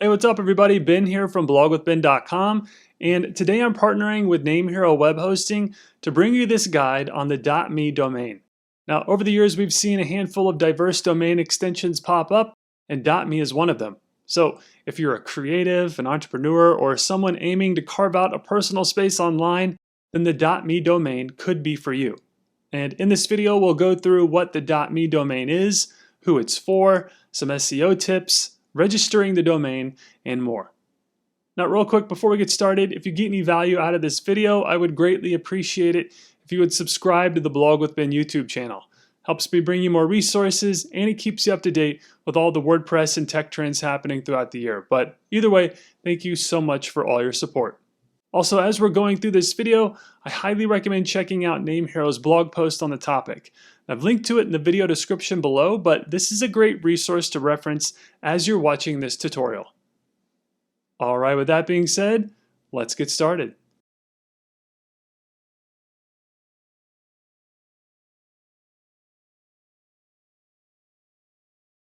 Hey, what's up everybody? Ben here from blogwithben.com, and today I'm partnering with NameHero Web Hosting to bring you this guide on the .me domain. Now, over the years we've seen a handful of diverse domain extensions pop up, and .me is one of them. So if you're a creative, an entrepreneur, or someone aiming to carve out a personal space online, then the .me domain could be for you. And in this video we'll go through what the .me domain is, who it's for, some SEO tips, registering the domain, and more. Now, real quick before we get started, if you get any value out of this video, I would greatly appreciate it if you would subscribe to the Blog with Ben YouTube channel. Helps me bring you more resources, and it keeps you up to date with all the WordPress and tech trends happening throughout the year. But either way, thank you so much for all your support. Also, as we're going through this video, I highly recommend checking out NameHero's blog post on the topic. I've linked to it in the video description below, but this is a great resource to reference as you're watching this tutorial. Alright, with that being said, let's get started.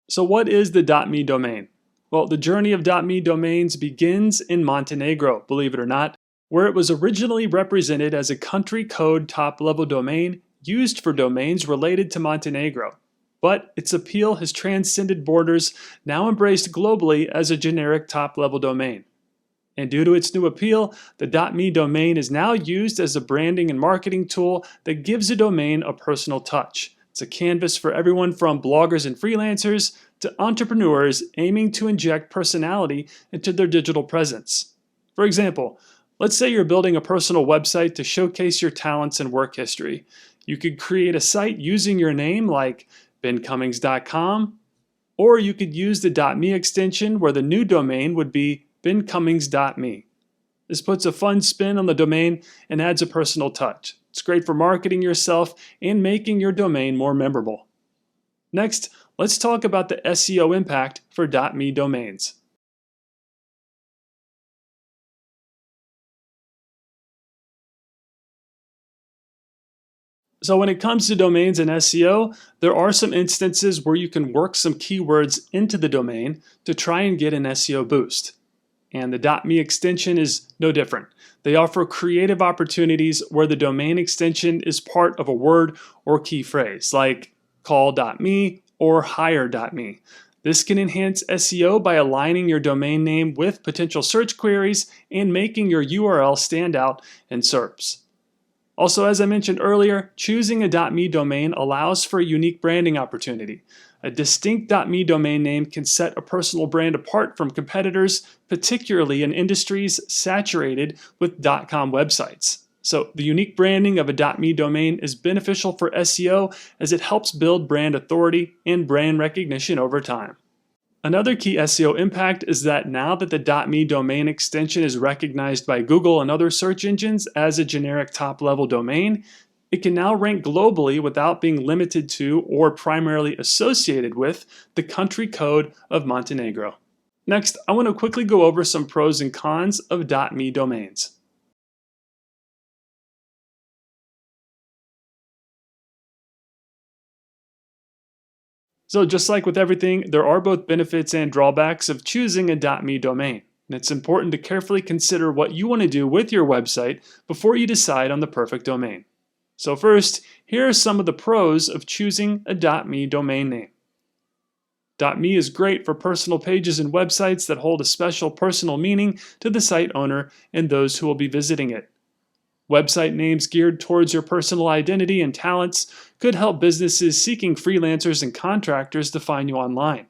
So what is the .me domain? Well, the journey of .me domains begins in Montenegro, believe it or not, where it was originally represented as a country code top-level domain used for domains related to Montenegro. But its appeal has transcended borders, now embraced globally as a generic top-level domain. And due to its new appeal, the .me domain is now used as a branding and marketing tool that gives a domain a personal touch. It's a canvas for everyone from bloggers and freelancers to entrepreneurs aiming to inject personality into their digital presence. For example, let's say you're building a personal website to showcase your talents and work history. You could create a site using your name like bencummings.com, or you could use the .me extension where the new domain would be bencummings.me. This puts a fun spin on the domain and adds a personal touch. It's great for marketing yourself and making your domain more memorable. Next, let's talk about the SEO impact for .me domains. So when it comes to domains and SEO, there are some instances where you can work some keywords into the domain to try and get an SEO boost. And the .me extension is no different. They offer creative opportunities where the domain extension is part of a word or key phrase, like call.me or hire.me. This can enhance SEO by aligning your domain name with potential search queries and making your URL stand out in SERPs. Also, as I mentioned earlier, choosing a .me domain allows for a unique branding opportunity. A distinct .me domain name can set a personal brand apart from competitors, particularly in industries saturated with .com websites. So the unique branding of a .me domain is beneficial for SEO as it helps build brand authority and brand recognition over time. Another key SEO impact is that now that the .me domain extension is recognized by Google and other search engines as a generic top-level domain, it can now rank globally without being limited to or primarily associated with the country code of Montenegro. Next, I want to quickly go over some pros and cons of .me domains. So just like with everything, there are both benefits and drawbacks of choosing a .me domain. And it's important to carefully consider what you want to do with your website before you decide on the perfect domain. So first, here are some of the pros of choosing a .me domain name. .me is great for personal pages and websites that hold a special personal meaning to the site owner and those who will be visiting it. Website names geared towards your personal identity and talents could help businesses seeking freelancers and contractors to find you online.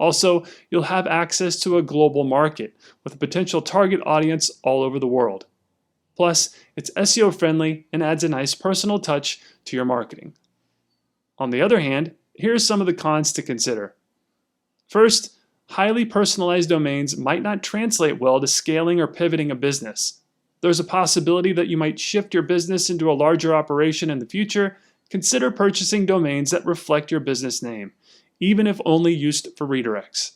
Also, you'll have access to a global market with a potential target audience all over the world. Plus, it's SEO friendly and adds a nice personal touch to your marketing. On the other hand, here are some of the cons to consider. First, highly personalized domains might not translate well to scaling or pivoting a business. There's a possibility that you might shift your business into a larger operation in the future. Consider purchasing domains that reflect your business name, even if only used for redirects.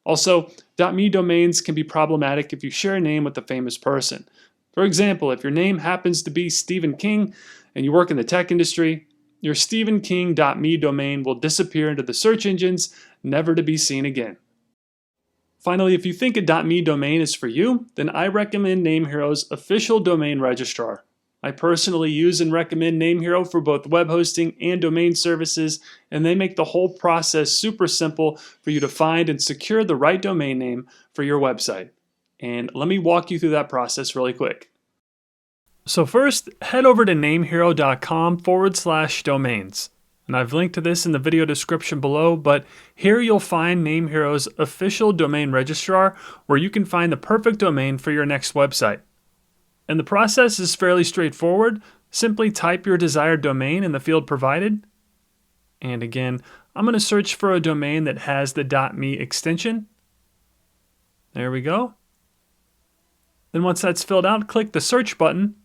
Also, .me domains can be problematic if you share a name with a famous person. For example, if your name happens to be Stephen King and you work in the tech industry, your stephenking.me domain will disappear into the search engines, never to be seen again. Finally, if you think a .me domain is for you, then I recommend NameHero's official domain registrar. I personally use and recommend NameHero for both web hosting and domain services, and they make the whole process super simple for you to find and secure the right domain name for your website. And let me walk you through that process really quick. So first, head over to namehero.com/domains. And I've linked to this in the video description below, but here you'll find NameHero's official domain registrar where you can find the perfect domain for your next website. And the process is fairly straightforward. Simply type your desired domain in the field provided. And again, I'm going to search for a domain that has the .me extension. There we go. Then once that's filled out, click the search button.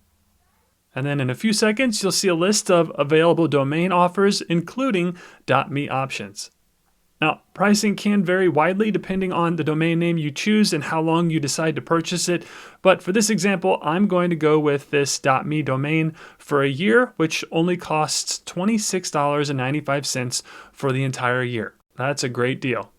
And then in a few seconds, you'll see a list of available domain offers, including .me options. Now, pricing can vary widely depending on the domain name you choose and how long you decide to purchase it. But for this example, I'm going to go with this .me domain for a year, which only costs $26.95 for the entire year. That's a great deal.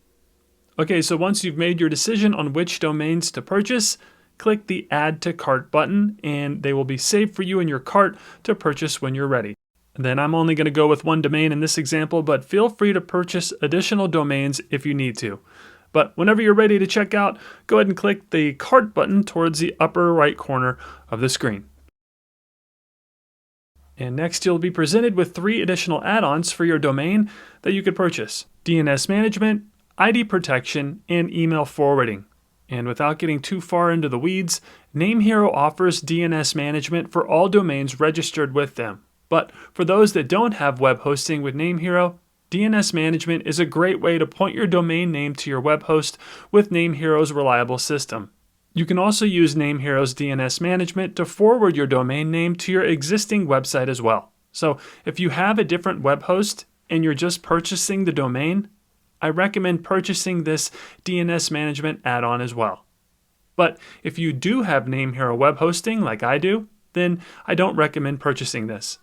Okay, so once you've made your decision on which domains to purchase, click the Add to Cart button and they will be saved for you in your cart to purchase when you're ready. And then I'm only going to go with one domain in this example, but feel free to purchase additional domains if you need to. But whenever you're ready to check out, go ahead and click the Cart button towards the upper right corner of the screen. And next you'll be presented with 3 additional add-ons for your domain that you could purchase: DNS management, ID protection, and email forwarding. And without getting too far into the weeds, NameHero offers DNS management for all domains registered with them. But for those that don't have web hosting with NameHero, DNS management is a great way to point your domain name to your web host with NameHero's reliable system. You can also use NameHero's DNS management to forward your domain name to your existing website as well. So if you have a different web host and you're just purchasing the domain, I recommend purchasing this DNS management add-on as well. But if you do have NameHero web hosting like I do, then I don't recommend purchasing this.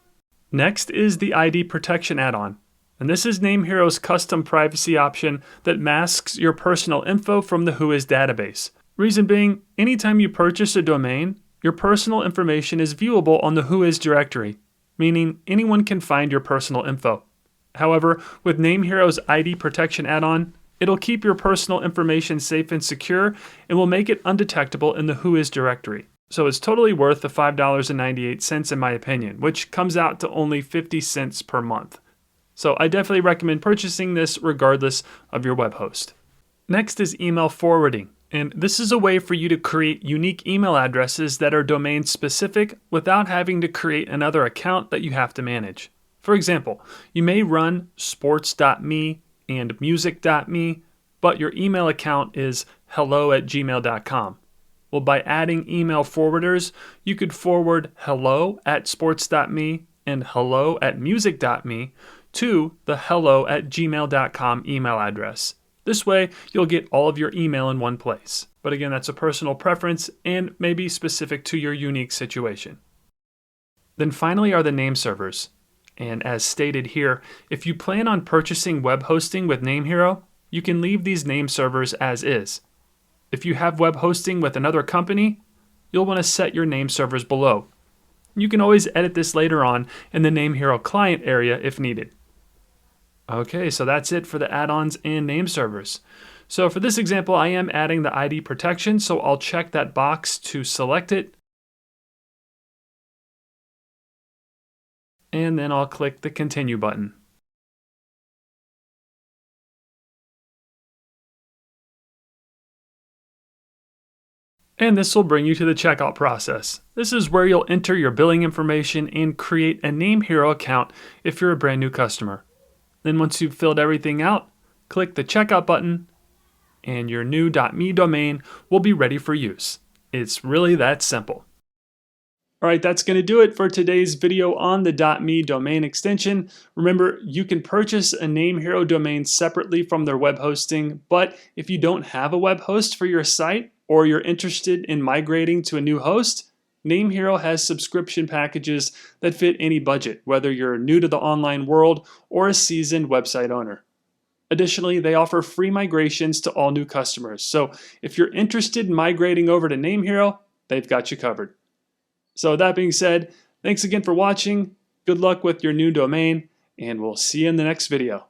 Next is the ID protection add-on. And this is NameHero's custom privacy option that masks your personal info from the Whois database. Reason being, anytime you purchase a domain, your personal information is viewable on the Whois directory, meaning anyone can find your personal info. However, with NameHero's ID protection add-on, it'll keep your personal information safe and secure and will make it undetectable in the Whois directory. So it's totally worth the $5.98 in my opinion, which comes out to only 50 cents per month. So I definitely recommend purchasing this regardless of your web host. Next is email forwarding. And this is a way for you to create unique email addresses that are domain specific without having to create another account that you have to manage. For example, you may run sports.me and music.me, but your email account is hello@gmail.com. Well, by adding email forwarders, you could forward hello@sports.me and hello@music.me to the hello@gmail.com email address. This way, you'll get all of your email in one place. But again, that's a personal preference and may be specific to your unique situation. Then finally are the name servers. And as stated here, if you plan on purchasing web hosting with NameHero, you can leave these name servers as is. If you have web hosting with another company, you'll want to set your name servers below. You can always edit this later on in the NameHero client area if needed. Okay, so that's it for the add-ons and name servers. So for this example, I am adding the ID protection, so I'll check that box to select it. And then I'll click the Continue button. And this will bring you to the checkout process. This is where you'll enter your billing information and create a NameHero account if you're a brand new customer. Then once you've filled everything out, click the checkout button and your new .me domain will be ready for use. It's really that simple. All right, that's going to do it for today's video on the .me domain extension. Remember, you can purchase a NameHero domain separately from their web hosting, but if you don't have a web host for your site or you're interested in migrating to a new host, NameHero has subscription packages that fit any budget, whether you're new to the online world or a seasoned website owner. Additionally, they offer free migrations to all new customers. So if you're interested in migrating over to NameHero, they've got you covered. So with that being said, thanks again for watching. Good luck with your new domain, and we'll see you in the next video.